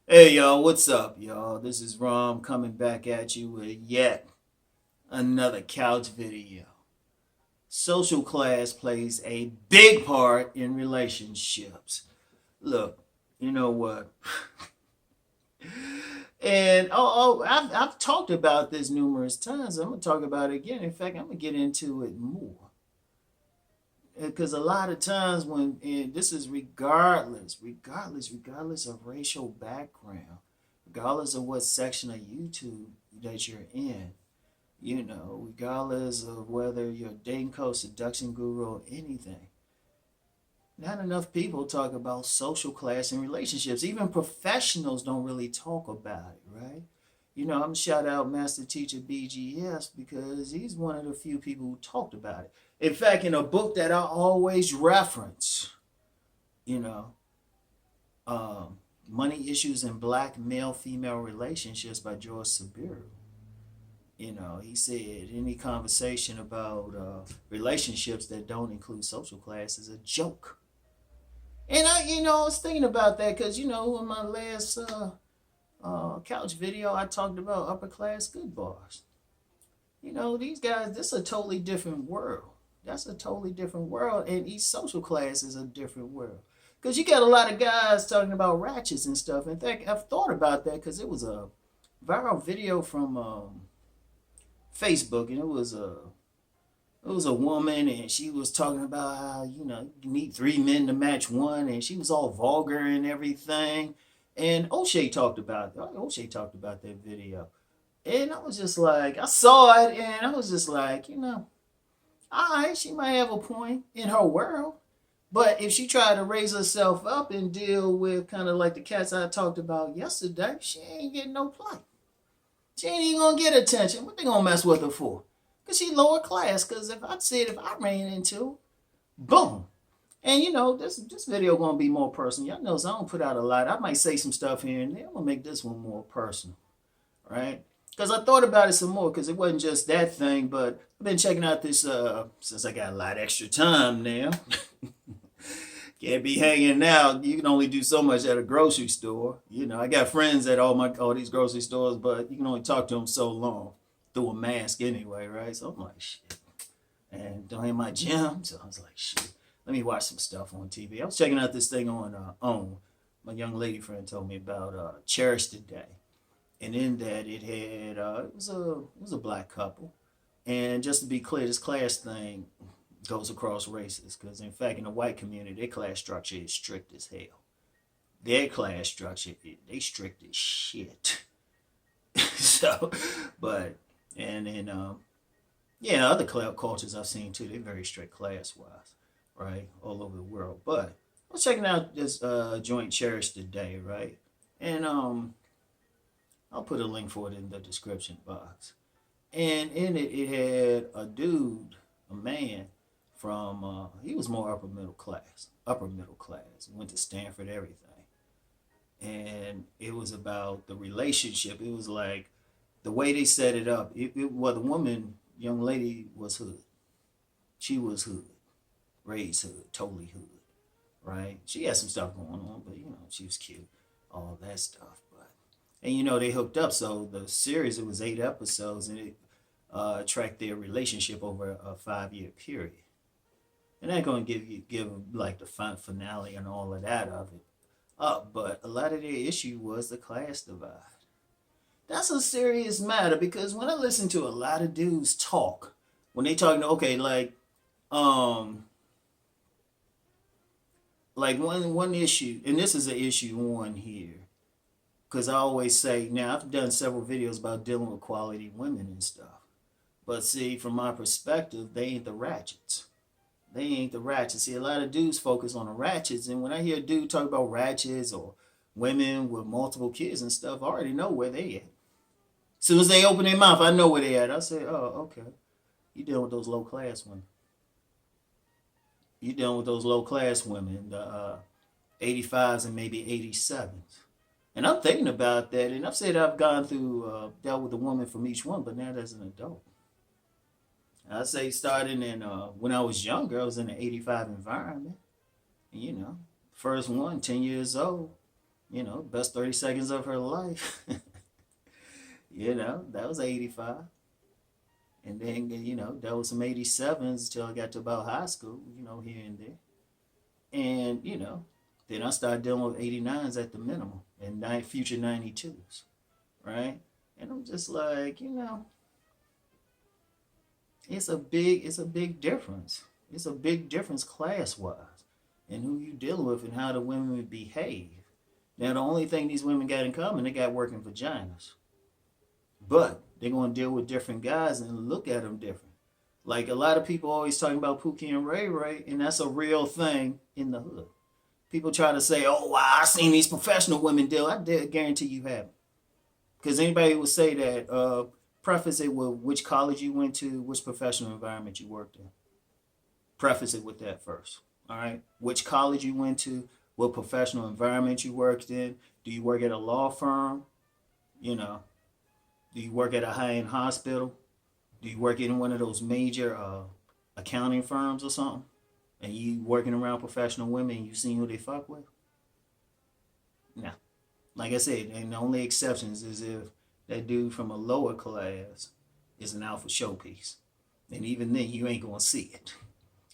Hey y'all, what's up, y'all? This is Rom coming back at you with yet another couch video. Social class plays a big part in relationships. Look, you know what? I've talked about this numerous times. I'm gonna talk about it again. In fact, I'm gonna get into it more because a lot of times when and this is regardless of racial background, regardless of what section of YouTube that you're in, regardless of whether you're a dating coach, seduction guru, or anything, not enough people talk about social class and relationships. Even professionals don't really talk about it, right? I'm gonna shout out Master Teacher BGS because he's one of the few people who talked about it. In fact, in a book that I always reference, you know, Money Issues in Black Male Female Relationships by George Sabiru. He said any conversation about relationships that don't include social class is a joke. And I was thinking about that because, in my last couch video, I talked about upper class good bars. These guys, this is a totally different world. That's a totally different world. And each social class is a different world. Because you got a lot of guys talking about ratchets and stuff. In fact, I've thought about that because it was a viral video from Facebook, and it was a woman, and she was talking about how you need three men to match one, and she was all vulgar and everything. And O'Shea talked about that video, and I was just like, I saw it, and I was just like, all right, she might have a point in her world, but if she tried to raise herself up and deal with kind of like the cats I talked about yesterday, she ain't getting no play. She ain't even gonna get attention. What they gonna mess with her for? Cause she lower class. Cause if I ran into, boom. And this video gonna be more personal. Y'all knows I don't put out a lot. I might say some stuff here and there. I'm gonna make this one more personal, right? Because I thought about it some more. Because it wasn't just that thing, but I've been checking out this since I got a lot extra time now. Can't be hanging out. You can only do so much at a grocery store. I got friends at all these grocery stores, but you can only talk to them so long through a mask anyway, right? So I'm like, shit. And don't have my gym, so I was like, shit. Let me watch some stuff on TV. I was checking out this thing on OWN. My young lady friend told me about Cherish today, and in that it was a black couple. And just to be clear, this class thing goes across races because in fact in the white community their class structure is strict as hell. Their class structure, they strict as shit. So, but and then yeah, other cultures I've seen too, they're very strict class wise, right, all over the world. But I was checking out this joint Cherish today, right, and I'll put a link for it in the description box. And in it, it had a dude, a man from he was more upper middle class, went to Stanford, everything, and it was about the relationship. It was like the way they set it up. Well, the woman, young lady, was hood. She was hood, raised hood, totally hood, right? She had some stuff going on, but she was cute, all that stuff. But and they hooked up. So the series, it was 8 episodes, and it tracked their relationship over a 5-year period. And I'm going to give like the finale and all of that of it up, but a lot of their issue was the class divide. That's a serious matter because when I listen to a lot of dudes talk, when they talking, okay, um like one issue, and this is an issue on here, because I always say, now I've done several videos about dealing with quality women and stuff, but see, from my perspective, they ain't the ratchets. They ain't the ratchets. See, a lot of dudes focus on the ratchets, and when I hear a dude talk about ratchets or women with multiple kids and stuff, I already know where they at. As soon as they open their mouth, I know where they at. I say, oh, okay. You dealing with those low class women. You dealing with those low class women, the 85s and maybe 87s. And I'm thinking about that, and I've said I've gone through, dealt with a woman from each one, but not as an adult. I say starting in when I was younger, I was in an 85 environment. And, first one, 10 years old. Best 30 seconds of her life. That was 85. And then, there was some 87s till I got to about high school, here and there. And, then I started dealing with 89s at the minimum and future 92s, right? And I'm just like, it's a big difference. It's a big difference class wise and who you dealing with and how the women behave. Now the only thing these women got in common, they got working vaginas. But they're gonna deal with different guys and look at them different. Like a lot of people always talking about Pookie and Ray Ray, and that's a real thing in the hood. People try to say, "Oh, wow, I seen these professional women deal." I did guarantee you haven't, because anybody would say that. Preface it with which college you went to, which professional environment you worked in. Preface it with that first. All right, which college you went to, what professional environment you worked in. Do you work at a law firm? You know, do you work at a high-end hospital? Do you work in one of those major accounting firms or something? And you working around professional women and you seen who they fuck with? No. Like I said, and the only exceptions is if that dude from a lower class is an alpha showpiece. And even then, you ain't gonna see it.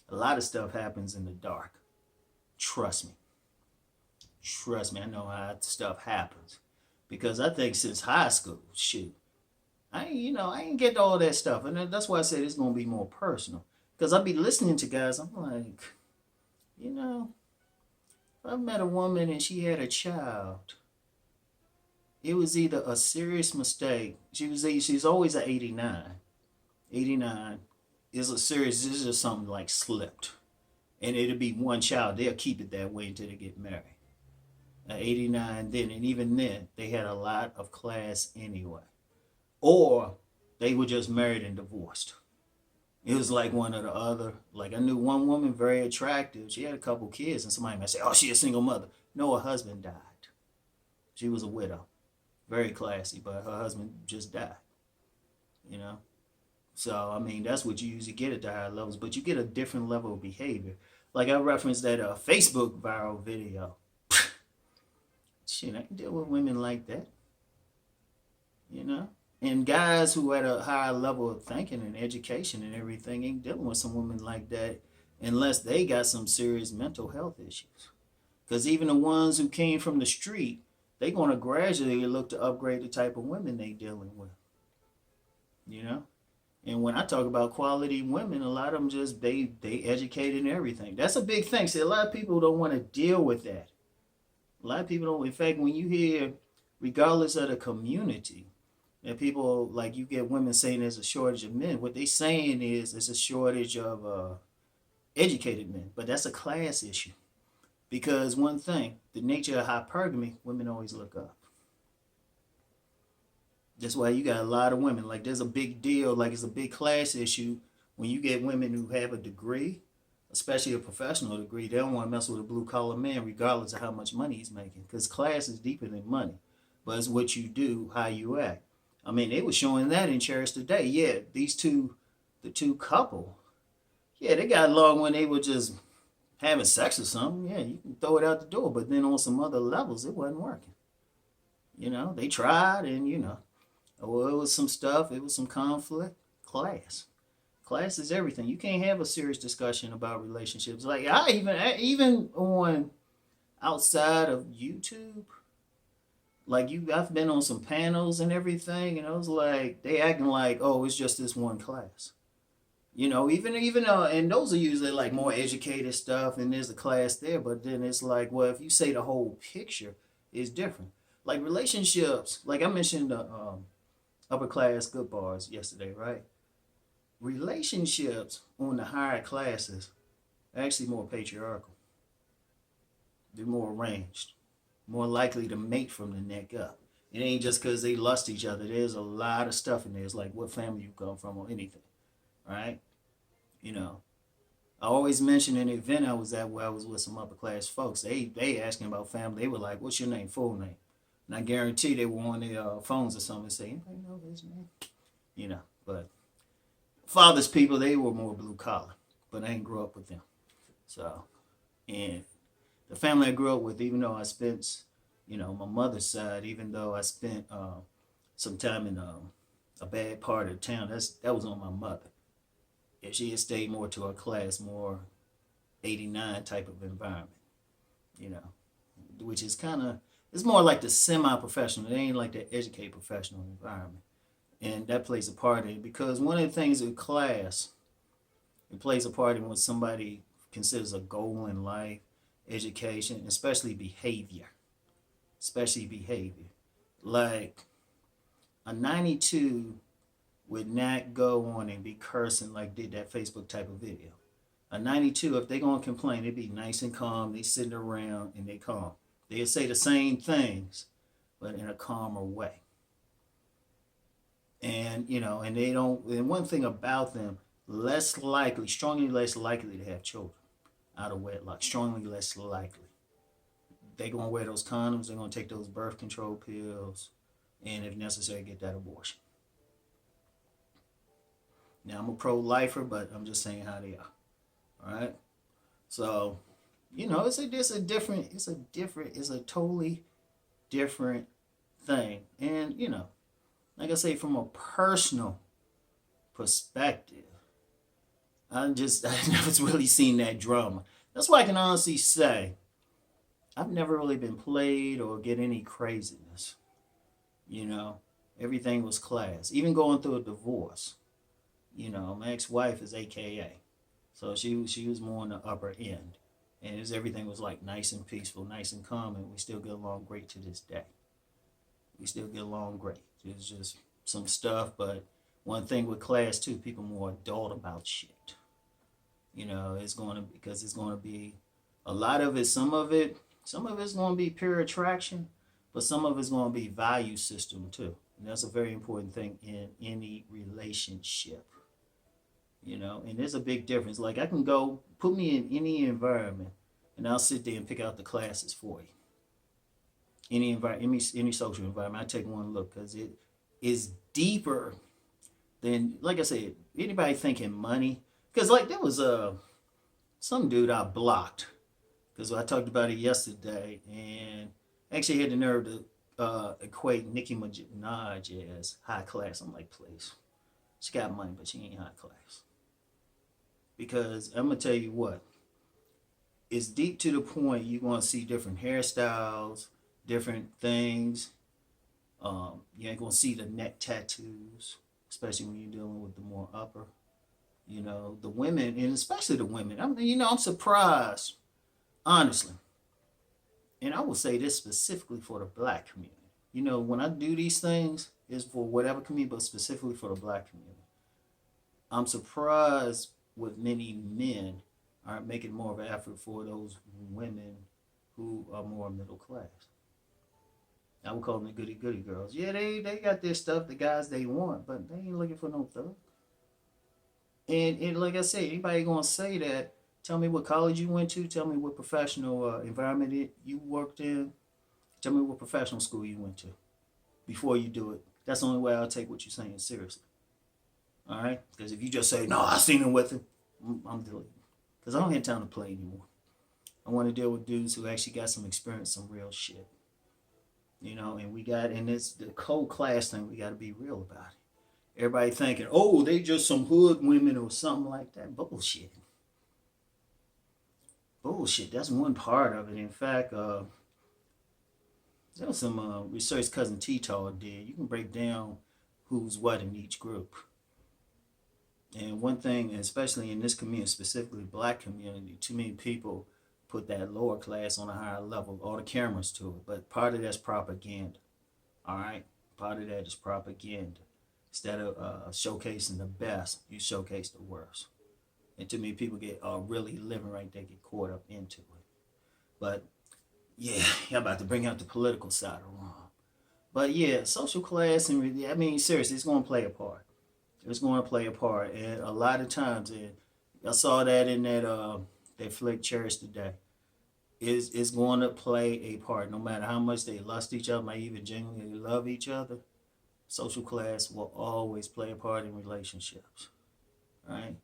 A lot of stuff happens in the dark. Trust me. Trust me, I know how stuff happens. Because I think since high school, shoot, I ain't get all that stuff. And that's why I said it's gonna be more personal. Because I be listening to guys, I'm like, if I met a woman and she had a child, it was either a serious mistake. She's always an 89. 89 is a serious, this is just something like slipped. And it'll be one child. They'll keep it that way until they get married. 89 then, and even then, they had a lot of class anyway. Or they were just married and divorced. It was like one or the other. Like I knew one woman, very attractive. She had a couple kids, and somebody might say, "Oh, she a single mother." No, her husband died. She was a widow. Very classy, but her husband just died. So, I mean, that's what you usually get at the higher levels, but you get a different level of behavior. Like I referenced that Facebook viral video. Shit, I can deal with women like that. And guys who at a higher level of thinking and education and everything ain't dealing with some women like that unless they got some serious mental health issues. Because even the ones who came from the street, they going to gradually look to upgrade the type of women they dealing with. And when I talk about quality women, a lot of them just, they educated and everything. That's a big thing. See, a lot of people don't want to deal with that. A lot of people don't. In fact, when you hear, regardless of the community, and people, like you get women saying there's a shortage of men, what they saying is there's a shortage of educated men. But that's a class issue. Because one thing, the nature of hypergamy, women always look up. That's why you got a lot of women. Like there's a big deal, like it's a big class issue when you get women who have a degree, especially a professional degree. They don't want to mess with a blue collar man regardless of how much money he's making. Because class is deeper than money. But it's what you do, how you act. I mean, they were showing that in Cherish today. Yeah, the two couple, yeah, they got along when they were just having sex or something. Yeah, you can throw it out the door. But then on some other levels, it wasn't working. They tried and, well, it was some stuff. It was some conflict. Class. Class is everything. You can't have a serious discussion about relationships. Like I even on outside of YouTube, like I've been on some panels and everything, and I was like, they acting like, oh, it's just this one class. Even and those are usually like more educated stuff, and there's a class there. But then it's like, well, if you say the whole picture, it's different. Like relationships, like I mentioned the upper class good bars yesterday, right? Relationships on the higher classes are actually more patriarchal. They're more arranged, more likely to mate from the neck up. It ain't just because they lust each other. There's a lot of stuff in there. It's like what family you come from or anything, right? I always mention an event I was at where I was with some upper class folks. They asking about family. They were like, "What's your name? Full name?" And I guarantee they were on their phones or something and say, "Anybody know his name?" But father's people, they were more blue collar, but I didn't grow up with them. So, and the family I grew up with, even though I spent, My mother's side, even though I spent some time in a bad part of town, that was on my mother. If she had stayed more to her class, more 89 type of environment, you know, which is kind of, it's more like the semi-professional. It ain't like the educate professional environment. And that plays a part in it because one of the things in class, it plays a part in what somebody considers a goal in life, education, especially behavior. Like a 92 would not go on and be cursing like did that Facebook type of video. A 92, if they gonna complain, they be nice and calm. They sitting around and they calm. They'll say the same things, but in a calmer way. And and they don't. And one thing about them, less likely, strongly less likely to have children out of wedlock. Strongly less likely. They're gonna wear those condoms. They're gonna take those birth control pills, and if necessary, get that abortion. Now I'm a pro-lifer, but I'm just saying how they are. All right. So, it's a totally different thing. And like I say, from a personal perspective, I never really seen that drama. That's why I can honestly say I've never really been played or get any craziness. Everything was class. Even going through a divorce, my ex-wife is AKA. So she was more on the upper end. And everything was like nice and peaceful, nice and calm, and we still get along great to this day. We still get along great. It's just some stuff, but one thing with class too, people more adult about shit. It's going to be a lot of it, some of it's going to be pure attraction, but some of it's going to be value system too. And that's a very important thing in any relationship. And there's a big difference. Like I can go put me in any environment and I'll sit there and pick out the classes for you. Any social environment, I take one look because it is deeper than, like I said, anybody thinking money. Because like there was some dude I blocked because I talked about it yesterday and actually had the nerve to equate Nicki Minaj as high class. I'm like, please, she got money, but she ain't high class. Because I'm gonna tell you what, it's deep to the point you're gonna see different hairstyles, different things. You ain't gonna see the neck tattoos, especially when you're dealing with the more upper. The women, and especially the women. I'm surprised, honestly. And I will say this specifically for the black community. When I do these things, it's for whatever community, but specifically for the black community. I'm surprised with many men aren't making more of an effort for those women who are more middle class. I would call them the goody goody girls. Yeah, they got their stuff, the guys they want, but they ain't looking for no thug. And like I said, anybody gonna say that, tell me what college you went to, tell me what professional environment you worked in, tell me what professional school you went to before you do it. That's the only way I'll take what you're saying seriously. All right? Because if you just say, no, I seen him with him, I'm deleting. Because I don't have time to play anymore. I want to deal with dudes who actually got some experience, some real shit. And it's the cold class thing, we got to be real about it. Everybody thinking, oh, they just some hood women or something like that. Bullshit. That's one part of it. In fact, there was some research cousin T-Tall did. You can break down who's what in each group. And one thing, especially in this community, specifically black community, too many people put that lower class on a higher level, all the cameras to it. But part of that's propaganda. All right? Part of that is propaganda. Instead of showcasing the best, you showcase the worst. And too many people get really living right there, get caught up into it. But yeah, I'm about to bring out the political side of Rom. But yeah, social class, and seriously, it's going to play a part. It's going to play a part. And a lot of times, and I saw that in that flick Cherish today, it's going to play a part. No matter how much they lust each other, might even genuinely love each other, social class will always play a part in relationships. Right?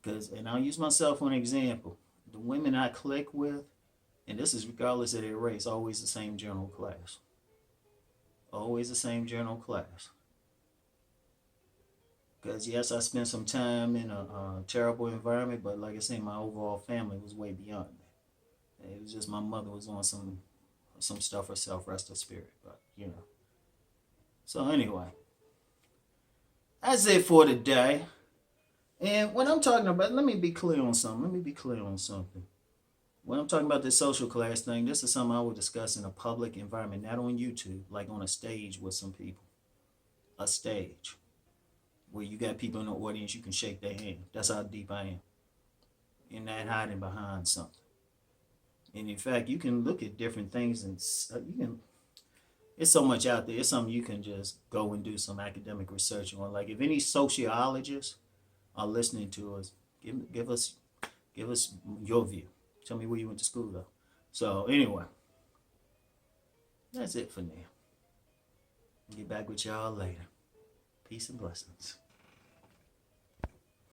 And I'll use myself for an example. The women I click with, And this is regardless of their race, always the same general class. Always the same general class. Because yes, I spent some time in a terrible environment, but like I say, my overall family was way beyond that. It was just my mother was on some stuff herself, rest her spirit. But you know. So anyway, that's it for today. And when I'm talking about, let me be clear on something. When I'm talking about this social class thing, this is something I would discuss in a public environment, not on YouTube, like on a stage with some people. A stage where you got people in the audience, you can shake their hand. That's how deep I am. You're not hiding behind something. And in fact, you can look at different things and it's so much out there. It's something you can just go and do some academic research on. Like if any sociologists are listening to us, give us your view. Tell me where you went to school though. So anyway, that's it for now. Get back with y'all later. Peace and blessings.